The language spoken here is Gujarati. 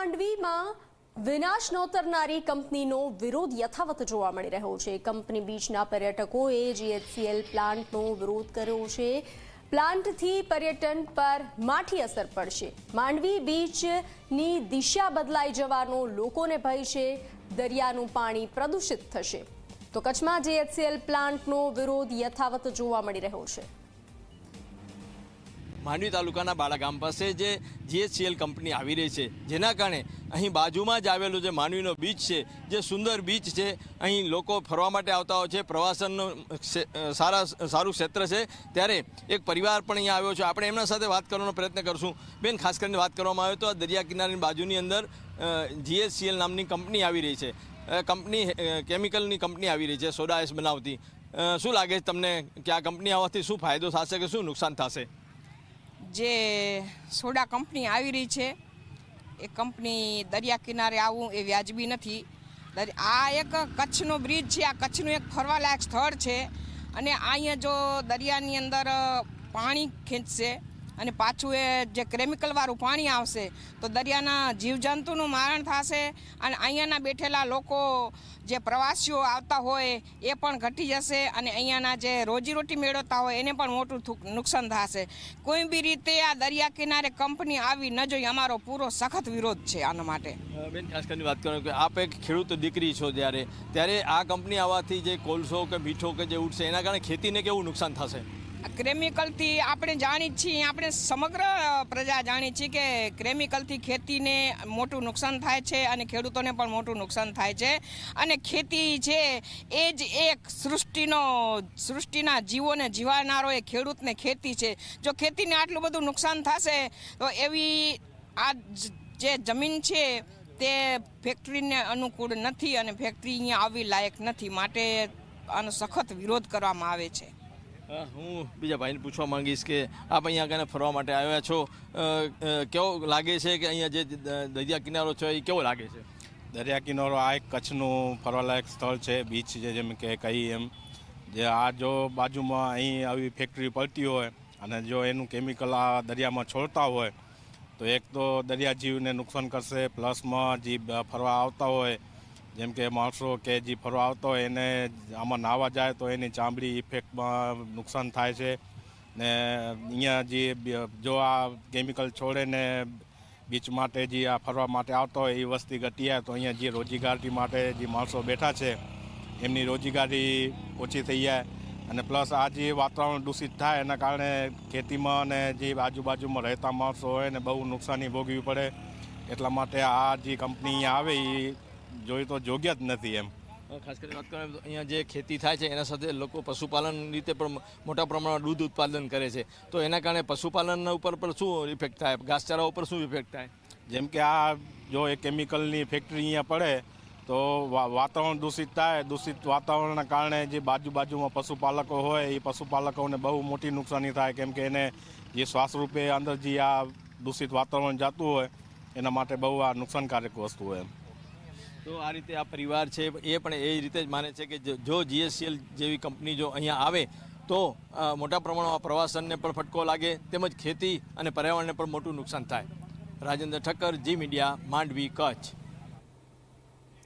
માંડવીમાં વિનાશ નોતરનારી કંપનીનો વિરોધ યથાવત જોવા મળી રહ્યો છે। કંપની બીચના પર્યટકોએ જીએચસીએલ પ્લાન્ટનો વિરોધ કર્યો છે। પ્લાન્ટથી પર્યટન પર માઠી અસર પડશે। માંડવી બીચની દિશા બદલાઈ જવાનો લોકોને ભય છે। દરિયાનું પાણી પ્રદૂષિત થશે। તો કચ્છમાં જીએચસીએલ પ્લાન્ટનો વિરોધ યથાવત જોવા મળી રહ્યો છે। માંડવી તાલુકાના બાળા ગામ પાસે જે જીએચસીએલ કંપની આવી રહી છે, જેના કારણે અહીં બાજુમાં જ આવેલું જે માંડવીનો બીચ છે, જે સુંદર બીચ છે, અહીં લોકો ફરવા માટે આવતા હોય છે। પ્રવાસનનું સારું ક્ષેત્ર છે। ત્યારે એક પરિવાર પણ અહીંયા આવ્યો છે। આપણે એમના સાથે વાત કરવાનો પ્રયત્ન કરશું। બેન, ખાસ કરીને વાત કરવામાં આવે તો આ દરિયા કિનારાની બાજુની અંદર જીએચસીએલ નામની કંપની આવી રહી છે। કંપની કેમિકલની કંપની આવી રહી છે, સોડા એશ બનાવતી। શું લાગે છે તમને કે આ કંપની આવવાથી શું ફાયદો થશે કે શું નુકસાન થશે? જે સોડા કંપની આવી રહી છે એ કંપની દરિયા કિનારે આવવું એ વ્યાજબી નથી। આ એક કચ્છનો બ્રિજ છે, આ કચ્છનું એક ફરવાલાયક સ્થળ છે અને અહીંયા જો દરિયાની અંદર પાણી ખેંચશે અને પાછું એ જે કેમિકલવાળું પાણી આવશે તો દરિયાના જીવજંતુનું મારણ થશે અને અહીંયાના બેઠેલા લોકો જે પ્રવાસીઓ આવતા હોય એ પણ ઘટી જશે અને અહીંયાના જે રોજીરોટી મેળવતા હોય એને પણ મોટું નુકસાન થશે। કોઈ બી રીતે આ દરિયા કિનારે કંપની આવી ન જોઈએ, અમારો પૂરો સખત વિરોધ છે આના માટે। બેન, ખાસ કરીને વાત કરો કે આપ એક ખેડૂત દીકરી છો, ત્યારે આ કંપની આવવાથી જે કોલસો કે મીઠો કે જે ઉઠશે એના કારણે ખેતીને કેવું નુકસાન થશે? કેમિકલથી આપણે જાણી છીએ, આપણે સમગ્ર પ્રજા જાણી છીએ કે કેમિકલથી ખેતીને મોટું નુકસાન થાય છે અને ખેડૂતોને પણ મોટું નુકસાન થાય છે। અને ખેતી છે એ જ એક સૃષ્ટિના જીવોને જીવાનારો એ ખેડૂતને ખેતી છે। જો ખેતીને આટલું બધું નુકસાન થશે તો એવી આ જે જમીન છે તે ફેક્ટરીને અનુકૂળ નથી અને ફેક્ટરી અહીંયા આવવી લાયક નથી, માટે આનો સખત વિરોધ કરવામાં આવે છે। હું બીજા ભાઈને પૂછવા માંગીશ કે આપ અહીંયા આગળ ફરવા માટે આવ્યા છો, કેવો લાગે છે કે અહીંયા જે દરિયા કિનારો છે એ કેવો લાગે છે? દરિયા કિનારો આ એક કચ્છનું ફરવાલાયક સ્થળ છે, બીચ છે, જેમ કે કહી એમ જે આ જો બાજુમાં અહીં આવી ફેક્ટરી પડતી હોય અને જો એનું કેમિકલ આ દરિયામાં છોડતા હોય તો એક તો દરિયા જીવને નુકસાન કરશે, પ્લસમાં જે ફરવા આવતા હોય જેમ કે માણસો કે જે ફરવા આવતા હોય એને આમાં નાહવા જાય તો એની ચામડી ઇફેક્ટમાં નુકસાન થાય છે ને અહીંયા જે જો આ કેમિકલ છોડે ને બીચ માટે જે આ ફરવા માટે આવતા હોય એ વસ્તી ઘટી જાય તો અહીંયા જે રોજગારી માટે જે માણસો બેઠા છે એમની રોજગારી ઓછી થઈ જાય અને પ્લસ આ જે વાતાવરણ દૂષિત થાય એના કારણે ખેતીમાં અને જે આજુબાજુમાં રહેતા માણસો હોય ને બહુ નુકસાની ભોગવવી પડે। એટલા માટે આ જે કંપની અહીંયા આવે એ જોઈ તો યોગ્ય જ નથી એમ। ખાસ કરીને વાત કરીએ તો અહીંયા જે ખેતી થાય છે એના સાથે લોકો પશુપાલન રીતે પણ મોટા પ્રમાણમાં દૂધ ઉત્પાદન કરે છે, તો એના કારણે પશુપાલન ઉપર પણ શું ઇફેક્ટ થાય? ઘાસચારા ઉપર શું ઇફેક્ટ થાય? જેમ કે આ જો એ કેમિકલની ફેક્ટરી અહીંયા પડે તો વાતાવરણ દૂષિત થાય। દૂષિત વાતાવરણના કારણે જે બાજુમાં પશુપાલકો હોય એ પશુપાલકોને બહુ મોટી નુકસાની થાય, કેમ કે એને જે શ્વાસ રૂપે અંદર જે આ દૂષિત વાતાવરણ જતું હોય એના માટે બહુ આ નુકસાનકારક વસ્તુ હોય એમ। તો આ રીતે આ પરિવાર છે એ પણ એ રીતે જ માને છે કે જો જીએચસીએલ જેવી કંપની જો અહીંયા આવે તો મોટા પ્રમાણમાં પ્રવાસનને પણ ફટકો લાગે, તેમજ ખેતી અને પર્યાવરણને પણ મોટું નુકસાન થાય। રાજેન્દ્ર ઠક્કર, જી મીડિયા, માંડવી, કચ્છ।